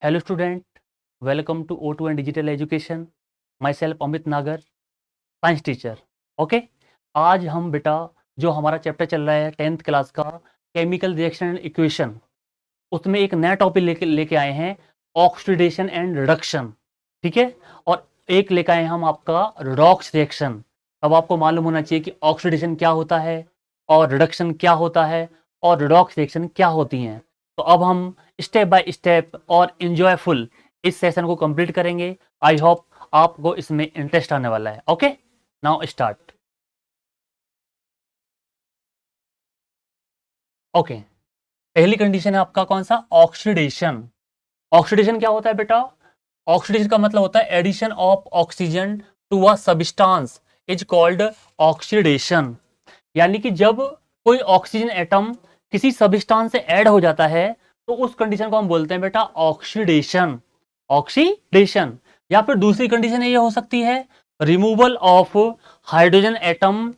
Hello student, welcome to O2 and Digital Education. Myself Amit नागर, science teacher. Okay, आज हम बेटा जो हमारा चैप्टर चल रहा है 10th क्लास का केमिकल रिएक्शन एंड इक्वेशन, उसमें एक नया टॉपिक लेके आए हैं, ऑक्सीडेशन एंड रिडक्शन. ठीक है, और एक लेके आए हैं हम आपका रिडॉक्स रिएक्शन. अब आपको मालूम होना चाहिए कि ऑक्सीडेशन क्या होता है और रिडक्शन क्या होता है और रिडॉक्स रिएक्शन क्या होती हैं. तो अब हम स्टेप बाय स्टेप और इंजॉयफुल इस सेशन को कंप्लीट करेंगे. आई होप आपको इसमें इंटरेस्ट आने वाला है. Okay, now start. ओके, पहली कंडीशन है आपका कौन सा? ऑक्सीडेशन. ऑक्सीडेशन क्या होता है बेटा? ऑक्सीडेशन का मतलब होता है addition of oxygen to a substance is called oxidation. यानी कि जब कोई ऑक्सीजन एटम किसी सब्सटेंस से ऐड हो जाता है तो उस कंडीशन को हम बोलते हैं बेटा ऑक्सीडेशन. ऑक्सीडेशन. या फिर दूसरी कंडीशन ये हो सकती है रिमूवल ऑफ हाइड्रोजन एटम,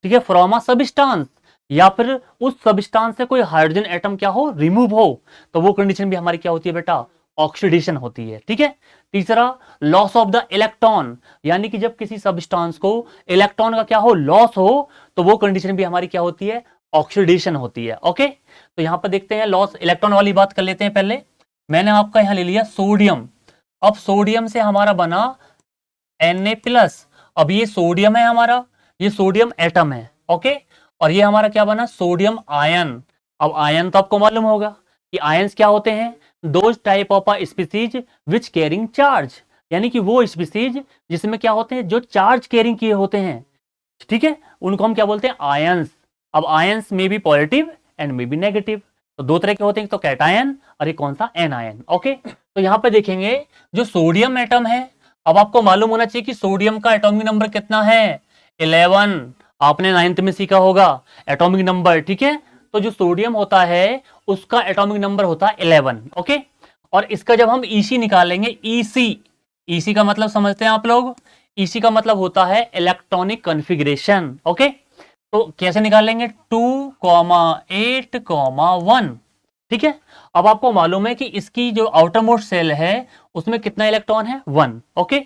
ठीक है, फ्रॉम अ सब्सटेंस, या फिर उस सब्सटेंस से कोई हाइड्रोजन एटम क्या हो, रिमूव हो, तो वो कंडीशन भी हमारी क्या होती है बेटा? ऑक्सीडेशन होती है. ठीक है. तीसरा, लॉस ऑफ द इलेक्ट्रॉन, यानी कि जब किसी सब्सटेंस को इलेक्ट्रॉन का क्या हो, लॉस हो, तो वो कंडीशन भी हमारी क्या होती है? ऑक्सीडेशन होती है. ओके, तो यहां पर देखते हैं लॉस इलेक्ट्रॉन वाली बात कर लेते हैं. पहले मैंने आपका यहां ले लिया सोडियम. अब सोडियम से हमारा बना Na+. अब ये सोडियम है हमारा, ये सोडियम एटम है. ओके, और ये हमारा क्या बना? Sodium ion. अब आयन तो आपको मालूम होगा कि आयंस क्या होते हैं? Those type of a species which carrying charge, यानी कि वो स्पीसीज जिसमें क्या होते हैं, जो चार्ज कैरिंग किए होते हैं. ठीक है, उनको हम क्या बोलते हैं? आयंस. अब आयंस में भी पॉजिटिव एंड में भी नेगेटिव, तो दो तरह के होते हैं, तो कैटायन और ये कौन सा? एनायन. ओके, तो यहां पे देखेंगे जो सोडियम एटम है, अब आपको मालूम होना चाहिए कि सोडियम का एटॉमिक नंबर कितना है? 11. आपने 9th में सीखा होगा एटॉमिक नंबर. ठीक है, तो जो सोडियम होता है उसका एटॉमिक नंबर होता है 11. ओके, और इसका जब हम ईसी निकालेंगे, ईसी, ईसी का मतलब समझते हैं आप लोग? ईसी का मतलब होता है इलेक्ट्रॉनिक कॉन्फ़िगरेशन. ओके, तो कैसे निकालेंगे? 2,8,1. ठीक है, अब आपको मालूम है कि इसकी जो आउटर मोस्ट सेल है उसमें कितना इलेक्ट्रॉन है? 1. ओके,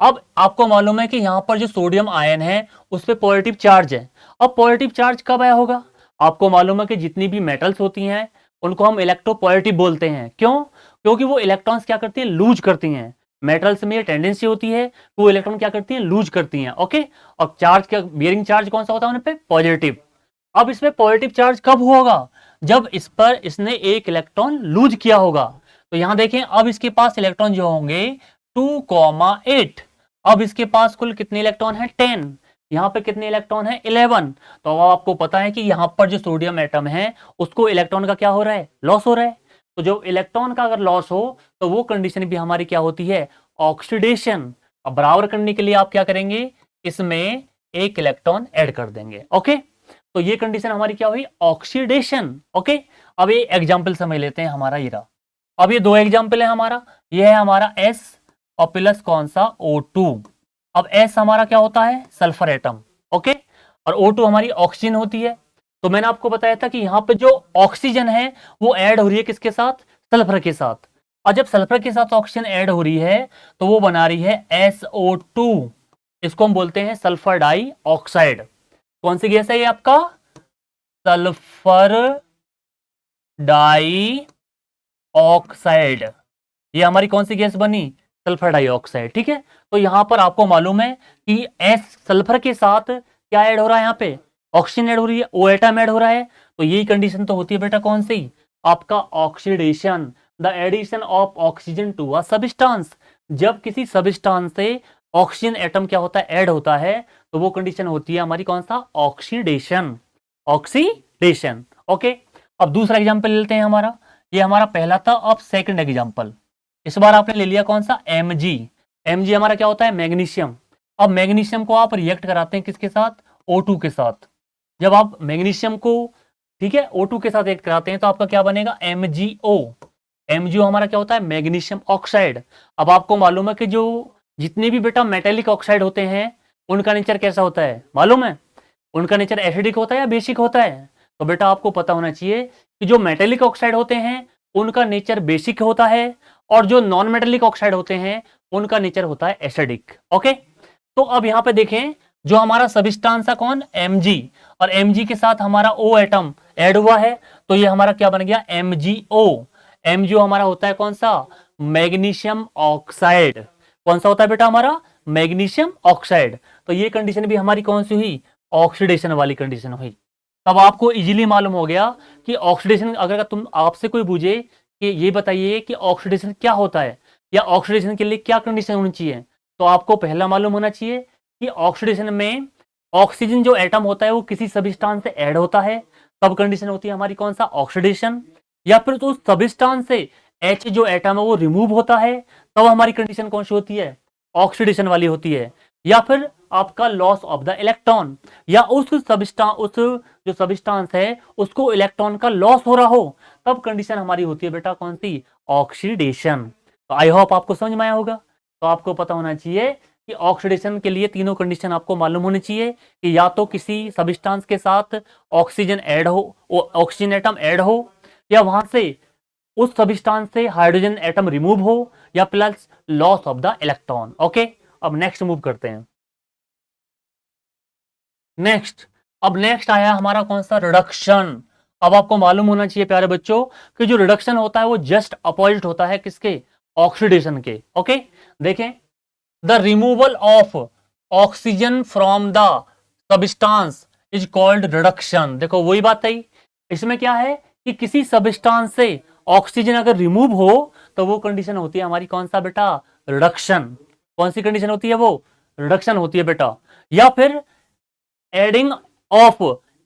अब आपको मालूम है कि यहां पर जो सोडियम आयन है उस पर पॉजिटिव चार्ज है. अब पॉजिटिव चार्ज कब आया होगा? आपको मालूम है कि जितनी भी मेटल्स होती हैं उनको हम इलेक्ट्रोपॉजिटिव बोलते हैं. क्यों? क्योंकि वो इलेक्ट्रॉन्स क्या करती हैं? लूज करती हैं. मेटल्स में ये टेंडेंसी होती है कि वो इलेक्ट्रॉन क्या करती हैं? लूज करती हैं. ओके, और चार्ज क्या, बियरिंग चार्ज कौन सा होता है उन पे? पॉजिटिव. अब इसमें पॉजिटिव चार्ज कब होगा? जब इस पर इसने एक इलेक्ट्रॉन लूज किया होगा. तो यहां देखें, अब इसके पास इलेक्ट्रॉन जो होंगे 2,8. अब इसके पास कुल कितने इलेक्ट्रॉन है? 10. यहां पे कितने इलेक्ट्रॉन है? 11. तो अब आपको पता है कि यहां पर जो सोडियम एटम है उसको इलेक्ट्रॉन का क्या हो रहा है? लॉस हो रहा है. तो जब इलेक्ट्रॉन का अगर लॉस हो तो वो कंडीशन भी हमारी क्या होती है? ऑक्सीडेशन. अब बराबर करने के लिए आप क्या करेंगे? इसमें एक इलेक्ट्रॉन ऐड कर देंगे. ओके, तो ये कंडीशन हमारी क्या हुई? ऑक्सीडेशन. ओके, अब ये एग्जाम्पल समझ लेते हैं हमारा ये रहा. अब ये दो एग्जाम्पल है हमारा, ये है हमारा S और प्लस कौन सा? O2. अब S हमारा क्या होता है? Sulphur atom. ओके, और O2 हमारी ऑक्सीजन होती है. तो मैंने आपको बताया था कि यहां पे जो ऑक्सीजन है वो ऐड हो रही है किसके साथ? सल्फर के साथ. और जब सल्फर के साथ ऑक्सीजन ऐड हो रही है तो वो बना रही है SO2. इसको हम बोलते हैं सल्फर डाई ऑक्साइड. कौन सी गैस है ये आपका? Sulphur dioxide. ये हमारी कौन सी गैस बनी? Sulphur dioxide. ठीक है, तो यहां पर आपको मालूम है कि एस सल्फर के साथ क्या ऐड हो रहा है? यहां पे ऑक्सीजन ऐड हो रही है, ओ एटम ऐड हो रहा है. तो यही कंडीशन तो होती है बेटा कौन सी? आपका oxidation. The addition of oxygen to a substance. जब किसी सब्सटेंस से ऑक्सीजन एटम क्या होता है? ऐड होता है, तो वो कंडीशन होती है हमारी कौन सा? ऑक्सीडेशन. ऑक्सीडेशन. ओके, अब दूसरा एग्जांपल लेते हैं हमारा. ये हमारा पहला था. अब सेकंड एग्जांपल, इस बार आपने ले लिया कौन सा? Mg. Mg हमारा क्या होता है? मैग्नीशियम. अब मैग्नीशियम को आप रिएक्ट कराते हैं किसके साथ? O2 के साथ. जब आप मैग्नीशियम को, ठीक है, O2 के साथ रिएक्ट कराते हैं तो आपका क्या बनेगा? MgO. MgO हमारा क्या होता है? Magnesium oxide. अब आपको मालूम है कि जो जितने भी बेटा मेटेलिक ऑक्साइड होते हैं उनका नेचर कैसा होता है? मालूम है? उनका नेचर एसिडिक होता है या बेसिक होता है? तो बेटा आपको पता होना चाहिए कि जो मेटेलिक ऑक्साइड होते हैं उनका नेचर बेसिक होता है और जो नॉन मेटेलिक ऑक्साइड होते हैं उनका नेचर होता है एसिडिक। ओके, तो अब यहां पे देखें, जो हमारा सब्सटेंस है कौन, Mg, और Mg के साथ हमारा O एटम ऐड हुआ है, तो ये हमारा क्या बन गया, MgO। MgO हमारा होता है कौन सा, मैग्नीशियम ऑक्साइड। कौन सा होता है बेटा हमारा, मैग्नीशियम ऑक्साइड। तो ये कंडीशन भी हमारी कौन सी हुई, ऑक्सीडेशन वाली कंडीशन हुई। तब आपको इजीली मालूम हो गया कि ऑक्सीडेशन, अगर तुम आपसे कोई पूछे कि ये बताइए कि ऑक्सीडेशन क्या होता है या ऑक्सीडेशन के लिए क्या कंडीशन होनी चाहिए, तो आपको पहला मालूम होना चाहिए कि ऑक्सीडेशन में ऑक्सीजन जो एटम होता है वो किसी सब्सटेंस से ऐड होता है, तब कंडीशन होती है हमारी कौन सा, ऑक्सीडेशन। या फिर तो सब्सटेंस से H जो एटम है वो रिमूव होता है, तब हमारी कंडीशन कौन सी होती है, ऑक्सीडेशन वाली होती है। या फिर आपका लॉस ऑफ द इलेक्ट्रॉन, या उस जो सब्सटेंस है उसको इलेक्ट्रॉन का लॉस हो रहा हो, तब कंडीशन हमारी होती है बेटा कौन सी, ऑक्सीडेशन। तो आई होप आपको समझ में आया होगा। तो आपको पता होना चाहिए कि ऑक्सीडेशन के लिए तीनों कंडीशन आपको मालूम होनी चाहिए कि या तो किसी सब्सटेंस के साथ ऑक्सीजन ऐड हो, ऑक्सीजन एटम ऐड हो, या वहां से उस सब्सटेंस से हाइड्रोजन एटम रिमूव हो, या plus loss of the electron. Okay, अब नेक्स्ट मूव करते हैं। नेक्स्ट, अब नेक्स्ट आया हमारा कौन सा, रिडक्शन। अब आपको मालूम होना चाहिए प्यारे बच्चों कि जो रिडक्शन होता है वो जस्ट अपोजिट होता है किसके, ऑक्सीडेशन के। ओके, देखें, the removal of oxygen from the substance is called reduction. देखो वही बात है, इसमें क्या है कि किसी सब्सटेंस से ऑक्सीजन अगर रिमूव हो तो वो कंडीशन होती है हमारी कौन सा बेटा, रिडक्शन। कौन सी कंडीशन होती है, वो रिडक्शन होती है बेटा। या फिर adding of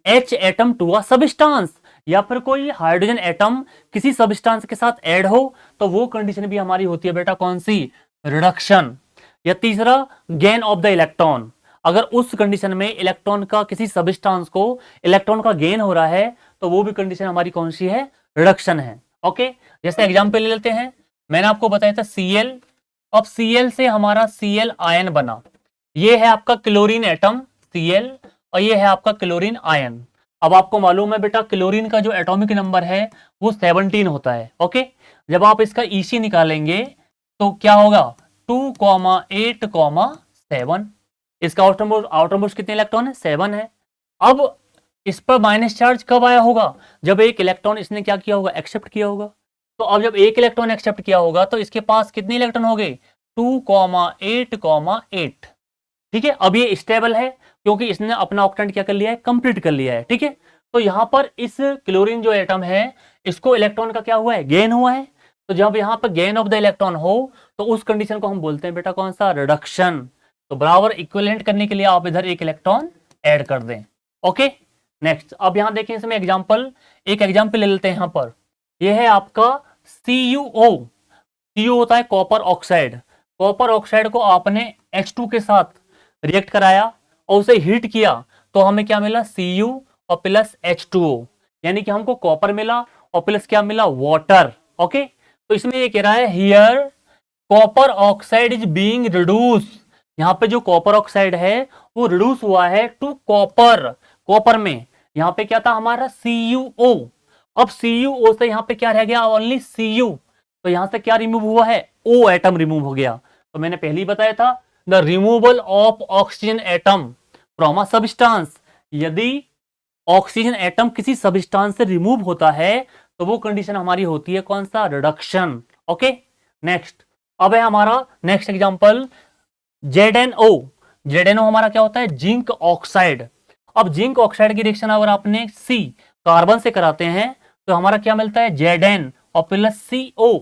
H atom to a substance, या फिर कोई हाइड्रोजन एटम किसी सब्सटेंस के साथ ऐड हो, तो वो कंडीशन भी हमारी होती है बेटा कौन सी, रिडक्शन। या तीसरा, गेन ऑफ द इलेक्ट्रॉन, अगर उस कंडीशन में इलेक्ट्रॉन का किसी सब्सटेंस को इलेक्ट्रॉन का गेन हो रहा है, तो वो भी कंडीशन हमारी कौन सी है, रिडक्शन है। ओके, जैसे एग्जांपल ले लेते हैं, मैंने आपको बताया था Cl। अब Cl से हमारा Cl आयन बना, ये है आपका क्लोरीन एटम Cl, और ये है आपका क्लोरीन आयन। अब आपको मालूम है बेटा क्लोरीन का जो एटॉमिक नंबर है वो 17 होता है। ओके, जब आप इसका EC निकालेंगे तो क्या होगा, 2,8,7। इसका आउटरमोस्ट कितने इलेक्ट्रॉन है, 7 है। अब इस पर माइनस चार्ज कब आया होगा, जब एक इलेक्ट्रॉन इसने क्या किया होगा, एक्सेप्ट किया होगा। तो अब जब एक इलेक्ट्रॉन एक्सेप्ट किया होगा तो इसके पास कितने इलेक्ट्रॉन हो गए, 2,8,8। ठीक है, अब ये स्टेबल है क्योंकि इसने अपना ऑक्टेंट क्या कर लिया है, कंप्लीट कर लिया है। ठीक है, तो यहां पर इस क्लोरीन जो एटम है इसको इलेक्ट्रॉन का क्या हुआ है, गेन हुआ है। तो जब यहां पर गेन ऑफ द इलेक्ट्रॉन हो तो उस कंडीशन को हम बोलते हैं बेटा कौन सा, रिडक्शन। तो बराबर इक्विवेलेंट करने के लिए आप इधर एक इलेक्ट्रॉन ऐड कर दें। ओके, नेक्स्ट, अब यहां देखें इसमें एग्जांपल, एक एग्जांपल ले लेते हैं। यहां पर यह है आपका CuO। CuO होता है कॉपर ऑक्साइड। कॉपर ऑक्साइड को आपने H2 के साथ रिएक्ट कराया और उसे हीट किया, तो हमें क्या मिला, Cu और प्लस H2O, यानी कि हमको कॉपर मिला और प्लस क्या मिला, वाटर। ओके, तो इसमें ये कह रहा है here copper oxide is being reduce. यहाँ पे जो कॉपर ऑक्साइड है वो रिड्यूस हुआ है टू कॉपर। कॉपर में यहाँ पे क्या था हमारा, CuO। अब CuO से यहाँ पे क्या रह गया, ओनली Cu। तो यहां से क्या रिमूव हुआ है, O एटम रिमूव हो गया। तो मैंने पहले ही बताया था, the removal of oxygen atom from a substance, यदि ऑक्सीजन एटम किसी सब्सटेंस से रिमूव होता है तो वो कंडीशन हमारी होती है कौन सा, रिडक्शन। ओके, नेक्स्ट, अब है हमारा नेक्स्ट एग्जांपल ZnO। ZnO हमारा क्या होता है, जिंक ऑक्साइड। अब जिंक ऑक्साइड की रिएक्शन अगर आपने C कार्बन से कराते हैं तो हमारा क्या मिलता है, Zn और प्लस CO।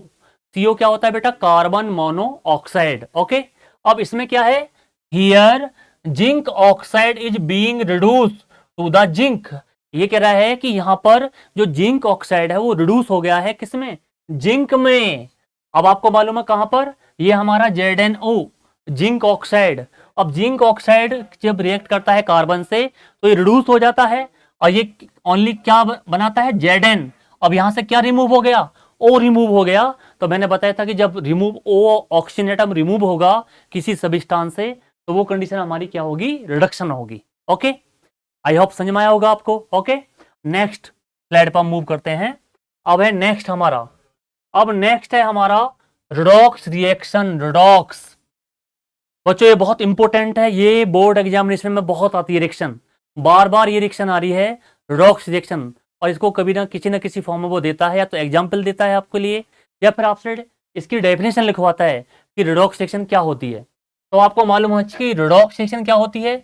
CO क्या होता है बेटा, कार्बन मोनो ऑक्साइड। ओके, अब इसमें क्या है, here zinc oxide is being reduce to the zinc. ये कह रहा है कि यहां पर जो जिंक ऑक्साइड है वो रिड्यूस हो गया है किसमें, जिंक में। अब आपको मालूम है कहां पर, ये हमारा ZnO जिंक ऑक्साइड। अब जिंक ऑक्साइड जब रिएक्ट करता है कार्बन से तो ये रिड्यूस हो जाता है और ये ओनली क्या बनाता है, Zn। अब यहां से क्या रिमूव हो गया, O रिमूव हो गया। तो मैंने बताया था कि जब remove O oxygen atom remove होगा किसी सब्सटेंस से तो वो कंडीशन हमारी क्या होगी, रिडक्शन होगी। ओके, आई होप समझ में आया होगा आपको। ओके, नेक्स्ट स्लाइड पर मूव करते हैं। अब है नेक्स्ट हमारा, अब नेक्स्ट है हमारा रेडॉक्स रिएक्शन, रेडॉक्स बच्चों ये बहुत इंपॉर्टेंट है, ये बोर्ड एग्जामिनेशन में बहुत आती है रिएक्शन, बार बार ये रिएक्शन आ रही है, रेडॉक्स रिएक्शन। और इसको कभी ना किसी फॉर्म में वो देता है, या तो एग्जाम्पल देता है आपके लिए, या फिर आपसे इसकी डेफिनेशन लिखवाता है कि रेडॉक्स रिएक्शन क्या होती है। तो आपको मालूम होना चाहिए कि रेडॉक्स रिएक्शन क्या होती है।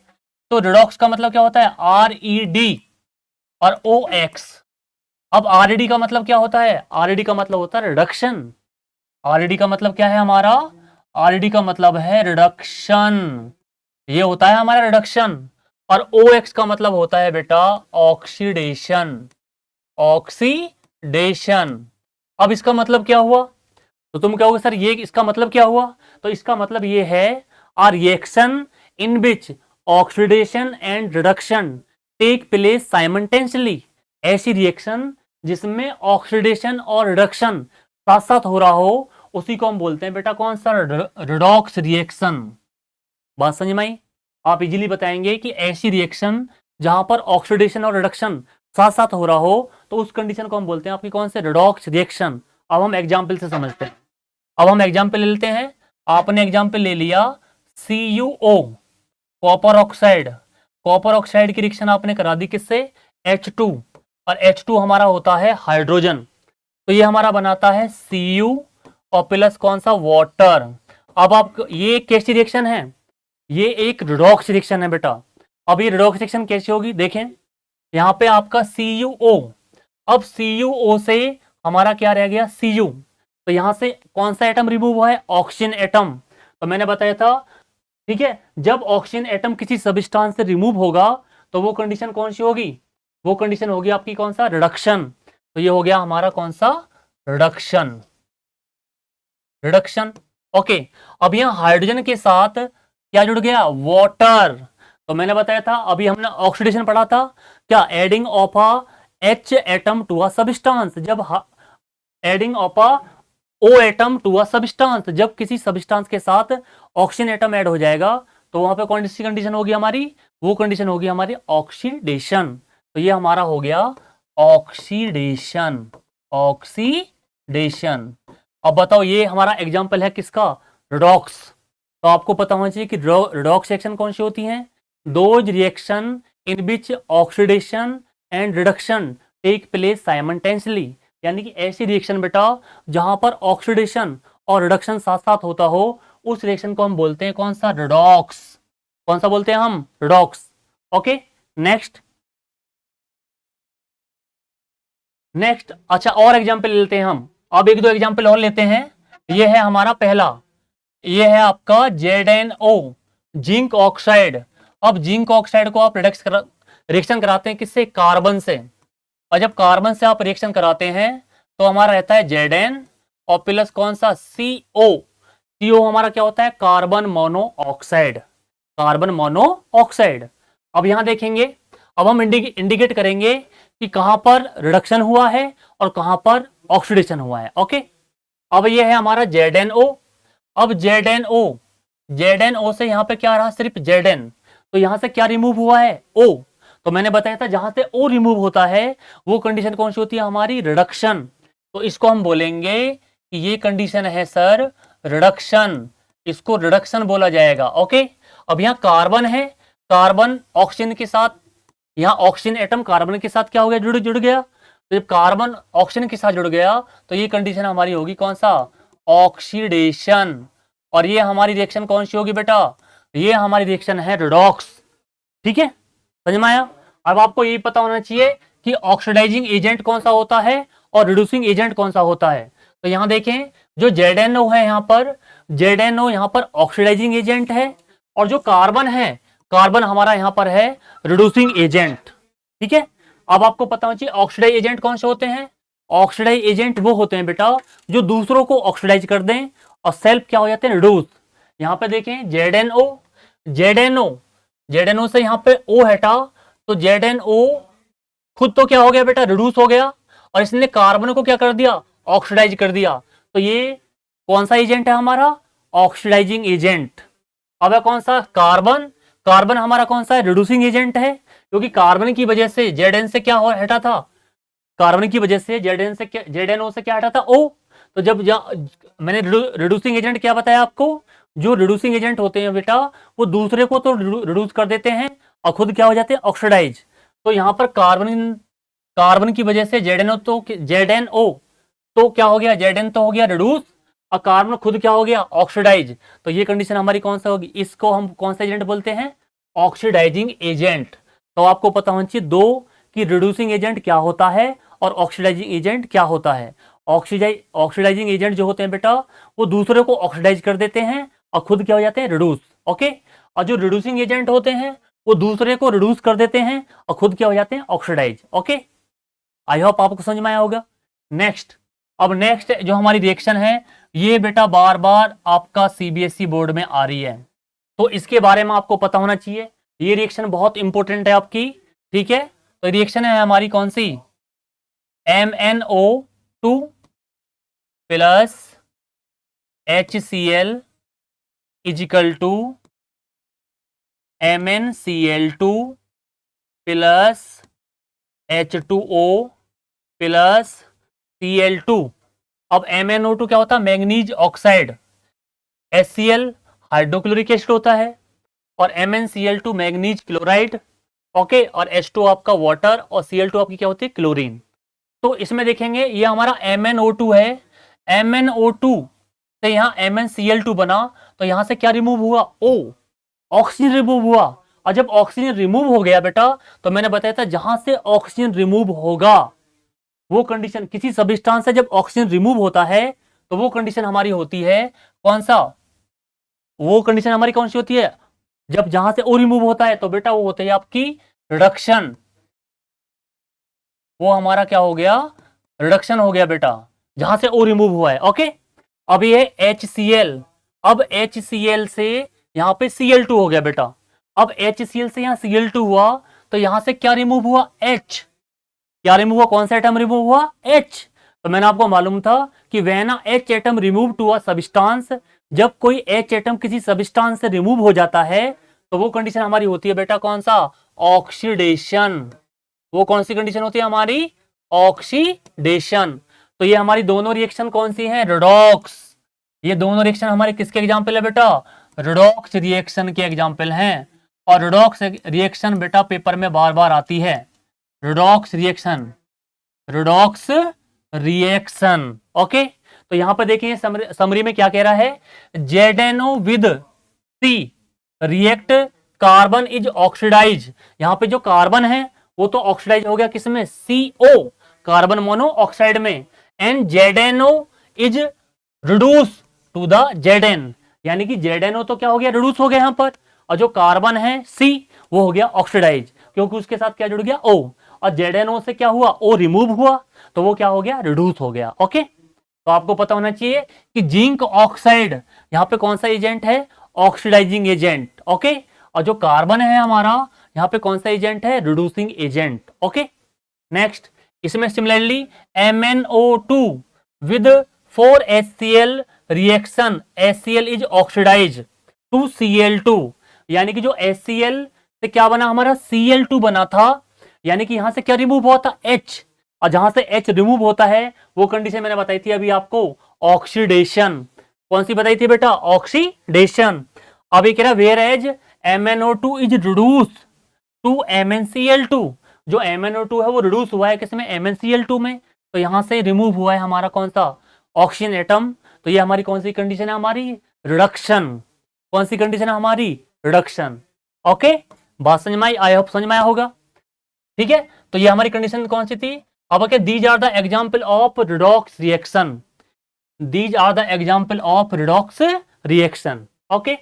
तो रेडॉक्स का मतलब क्या होता है, RED और OX। अब RED का मतलब क्या होता है, RED का मतलब होता है रिडक्शन। RED का मतलब क्या है हमारा, RED का मतलब है रिडक्शन, ये होता है हमारा रिडक्शन। और OX का मतलब होता है बेटा ऑक्सीडेशन, ऑक्सीडेशन। अब इसका मतलब क्या हुआ, तो तुम कहोगे सर ये इसका मतलब क्या हुआ, तो इसका मतलब ये है a reaction in which oxidation and reduction take place simultaneously. ऐसी रिएक्शन जिसमें ऑक्सीडेशन और रिडक्शन साथ साथ हो रहा हो, उसी को हम बोलते हैं बेटा कौन सा, रेडॉक्स रिएक्शन। बात समझ में आई। आप इजीली बताएंगे कि ऐसी रिएक्शन जहां पर ऑक्सीडेशन और रिडक्शन साथ साथ हो रहा हो, तो उस कंडीशन को हम बोलते हैं आपकी कौन से, रेडॉक्स रिएक्शन। अब हम एग्जाम्पल से समझते हैं। अब हम एग्जाम्पल ले लेते हैं। आपने एग्जाम्पल ले लिया CuO, copper oxide. Copper oxide की रिएक्शन आपने करा दी किससे, H2, और H2 हमारा होता है हाइड्रोजन। तो ये हमारा बनाता है Cu और प्लस कौन सा, वाटर। अब आप ये कैसी रिएक्शन है, ये एक रिडॉक्स रिएक्शन है बेटा। अब ये रिडॉक्स रिएक्शन कैसी होगी, देखें यहां पे आपका CuO, अब CuO से हमारा क्या रह गया, Cu। तो यहां से कौन सा एटम रिमूव हुआ है, ऑक्सीजन एटम। तो मैंने बताया था, ठीक है, जब ऑक्सीजन एटम किसी सबस्टांस से रिमूव होगा तो वो कंडीशन कौन सी होगी, वो कंडीशन होगी आपकी कौन सा, रिडक्शन। तो ये हो गया हमारा कौन सा, रिडक्शन, रिडक्शन। ओके। अब यहां हाइड्रोजन के साथ क्या जुड़ गया, वाटर। तो मैंने बताया था, अभी हमने ऑक्सीडेशन पढ़ा था, क्या, adding of a H atom to a substance. जब adding of a O atom to a substance, जब किसी सबस्टांस के साथ ऑक्सीजन एटम ऐड हो जाएगा तो वहां पे कौन सी कंडीशन होगी हमारी, वो कंडीशन होगी हमारी ऑक्सीडेशन। तो ये हमारा हो गया ऑक्सीडेशन, ऑक्सीडेशन। अब बताओ ये हमारा एग्जाम्पल है किसका, रिडॉक्स। तो आपको पता होना चाहिए कि रिडॉक्स रिएक्शन कौन सी होती हैं, those reaction in which oxidation and reduction take place simultaneously. यानी कि ऐसी रिएक्शन बेटा जहां पर ऑक्सीडेशन और रिडक्शन साथ साथ होता हो, उस रिएक्शन को हम बोलते हैं कौन सा, रिडॉक्स। कौन सा बोलते हैं हम, रिडॉक्स। ओके। नेक्स्ट, नेक्स्ट, अच्छा और एग्जांपल लेते हैं हम, अब एक दो एग्जांपल और लेते हैं। ये है हमारा पहला, ये है आपका ZnO, जिंक ऑक्साइड। अब जिंक ऑक्साइड को आप रिएक्शन कराते हैं किससे, कार्बन से। और जब कार्बन से आप रिएक्शन कराते हैं तो हमारा रहता है Zn और प्लस कौन सा, CO हमारा क्या होता है, कार्बन मोनोऑक्साइड, कार्बन मोनोऑक्साइड। अब यहां देखेंगे, अब हम इंडिकेट करेंगे कि कहां पर रिडक्शन हुआ है और कहां पर ऑक्सीडेशन हुआ है। ओके। अब ये है हमारा ZnO। अब ZnO से यहां पे क्या रहा, सिर्फ Zn। तो यहां से क्या रिमूव हुआ है, O। तो मैंने बताया था जहां से O रिमूव होता है वो कंडीशन कौन सी होती है हमारी, रिडक्शन। तो इसको हम बोलेंगे कि ये कंडीशन है सर रिडक्शन, इसको रिडक्शन बोला जाएगा। ओके। अब यहां कार्बन है, कार्बन ऑक्सीजन के साथ, यहां ऑक्सीजन एटम कार्बन के साथ क्या हो गया, जुड़ गया। तो जब कार्बन ऑक्सीजन के साथ जुड़ गया तो ये कंडीशन हमारी होगी कौन सा, ऑक्सीडेशन। और ये हमारी रिएक्शन कौन सी होगी बेटा, ये हमारी रिएक्शन है रिडॉक्स। ठीक है, समझ में आया। अब आपको ये पता होना चाहिए कि ऑक्सीडाइजिंग एजेंट कौन सा होता है और रिड्यूसिंग एजेंट कौन सा होता है। तो यहां देखें, जो ZnO है यहां पर, ZnO यहां पर ऑक्सीडाइजिंग एजेंट है, और जो कार्बन है, कार्बन हमारा यहां पर है रिड्यूसिंग एजेंट। ठीक है। अब आपको पता होना चाहिए ऑक्सीडाइज एजेंट कौन से होते हैं, ऑक्सीडाइज एजेंट वो होते हैं बेटा जो दूसरों को ऑक्सीडाइज कर दें और सेल्फ क्या हो जाते हैं, रिड्यूस। यहां पे देखें ZnO से यहां पे O हटा, तो ZnO खुद तो क्या हो गया बेटा, रिड्यूस हो गया, और इसने कार्बन को क्या कर दिया, ऑक्सीडाइज कर दिया। तो ये कौन सा एजेंट है हमारा, ऑक्सीडाइजिंग एजेंट। अब है कौन सा, कार्बन। कार्बन हमारा कौन सा है, रिड्यूसिंग एजेंट है, क्योंकि कार्बन की वजह से Zn से क्या हटा था, कार्बन की वजह से Zn से क्या, ZnO से क्या हटा था, O। तो जब मैंने रिड्यूसिंग एजेंट क्या बताया आपको, जो रिड्यूसिंग एजेंट होते हैं बेटा वो दूसरे को तो रिड्यूस कर देते हैं और खुद क्या हो जाते हैं, ऑक्सीडाइज। तो यहाँ पर कार्बन की वजह से ZnO तो क्या हो गया, Zn तो हो गया रिड्यूस और कार्बन खुद क्या हो गया, ऑक्सीडाइज। तो ये कंडीशन हमारी कौन सा होगी, इसको हम कौन सा एजेंट बोलते हैं, ऑक्सीडाइजिंग एजेंट। तो आपको पता होना चाहिए दो कि रिड्यूसिंग एजेंट क्या होता है और ऑक्सीडाइजिंग एजेंट क्या होता है। ऑक्सीडाइजिंग एजेंट जो होते हैं बेटा वो दूसरे को ऑक्सीडाइज कर देते हैं और खुद क्या हो जाते हैं, रिड्यूस। ओके, और जो रिड्यूसिंग एजेंट होते हैं वो दूसरे को रिड्यूस कर देते हैं और खुद क्या हो जाते हैं, ऑक्सीडाइज। ओके, आई होप आपको समझ में आया होगा। नेक्स्ट, अब नेक्स्ट जो हमारी रिएक्शन है ये बेटा बार बार आपका CBSE बोर्ड में आ रही है, तो इसके बारे में आपको पता होना चाहिए। ये रिएक्शन बहुत इंपॉर्टेंट है आपकी, ठीक है। तो रिएक्शन है हमारी कौन सी, MnO2 plus HCl equal to MnCl2 plus H2O plus Cl2। अब MnO2 क्या होता है, manganese oxide, HCl hydrochloric acid होता है और MnCl2 मैंगनीज क्लोराइड। ओके, और H2 आपका वाटर और Cl2 आपकी क्या होती है, क्लोरीन। तो इसमें देखेंगे ये हमारा MnO2 है, MnO2 से यहाँ MnCl2 बना तो यहां से क्या रिमूव हुआ, O, ऑक्सीजन रिमूव हुआ। और जब ऑक्सीजन रिमूव हो गया बेटा तो मैंने बताया था जहां से ऑक्सीजन रिमूव होगा वो कंडीशन, किसी सब्सटेंस से जब ऑक्सीजन रिमूव होता है तो वो कंडीशन हमारी होती है कौन सा, वो कंडीशन हमारी कौन सी होती है, जब जहां से ओ रिमूव होता है तो बेटा वो होती है आपकी रिडक्शन। वो हमारा क्या हो गया, रिडक्शन हो गया बेटा, जहां से ओ रिमूव हुआ है। ओके, अब ये HCl, अब HCl से यहां पे Cl2 हो गया बेटा। अब HCl से यहां Cl2 हुआ तो यहां से क्या रिमूव हुआ, H। क्या रिमूव हुआ, कौन सा एटम रिमूव हुआ, H। तो मैंने आपको मालूम था कि when H atom remove to a substance, जब कोई H एटम किसी सब्सटेंस से रिमूव हो जाता है तो वो कंडीशन हमारी होती है बेटा कौन सा, ऑक्सीडेशन। वो कौन सी कंडीशन होती है हमारी, ऑक्सीडेशन। तो ये हमारी दोनों रिएक्शन कौन सी है, रेडॉक्स। ये दोनों रिएक्शन हमारे किसके एग्जाम्पल है बेटा, रेडॉक्स रिएक्शन के एग्जाम्पल हैं। और रेडॉक्स रिएक्शन बेटा पेपर में बार बार आती है, redox reaction, redox reaction. Okay, तो यहां पर देखिए समरी में क्या कह रहा है, ZnO with C react carbon is oxidise. यहां पे जो कार्बन है वो तो ऑक्सीडाइज हो गया किसमें, CO कार्बन मोनो ऑक्साइड में, and ZnO is reduce to the Zn, यानी कि ZnO तो क्या हो गया, रिड्यूस हो गया यहां पर, और जो कार्बन है C वो हो गया ऑक्सीडाइज क्योंकि उसके साथ क्या जुड़ गया, O, और ZnO से क्या हुआ, O रिमूव हुआ तो वो क्या हो गया, रिड्यूस हो गया। ओके, तो आपको पता होना चाहिए कि जिंक ऑक्साइड यहां पे कौन सा एजेंट है, ऑक्सीडाइजिंग एजेंट। ओके, और जो कार्बन है हमारा यहां पे कौन सा एजेंट है, रिड्यूसिंग एजेंट। ओके, नेक्स्ट, इसमें similarly MnO2 with 4HCl reaction, HCl is oxidise to Cl2, यानी कि जो HCl से क्या बना हमारा, Cl2 बना था, यानी कि यहां से क्या रिमूव हुआ था, H, और जहां से H रिमूव होता है वो कंडीशन मैंने बताई थी अभी आपको, ऑक्सीडेशन। कौन सी बताई थी बेटा, ऑक्सीडेशन। अभी कह रहा whereas MnO2 is reduce to MnCl2, जो MnO2 है वो रिड्यूस हुआ है किसमें, MnCl2 में, तो यहां से रिमूव हुआ है हमारा कौन सा, ऑक्सीजन एटम। तो ये हमारी कौन सी कंडीशन है, हमारी रिडक्शन। कौन सी कंडीशन है हमारी, रिडक्शन। ओके, बात समझ में आई, आई होप समझ में आया होगा। ठीक है, तो ये हमारी कंडीशन कौन सी थी। अब क्या, these are the example of redox reaction, these are the example of redox reaction. Okay,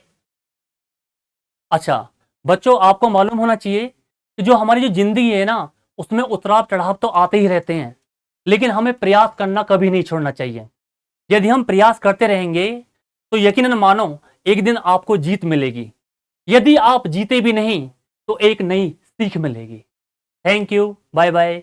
अच्छा बच्चों आपको मालूम होना चाहिए कि जो हमारी जो जिंदगी है ना उसमें उतराव चढ़ाव तो आते ही रहते हैं, लेकिन हमें प्रयास करना कभी नहीं छोड़ना चाहिए। यदि हम प्रयास करते रहेंगे तो यकीनन मानो एक दिन आपको जीत मिलेगी, यदि आप जीते भी नहीं तो एक नई सीख मिलेगी। Thank you, bye bye.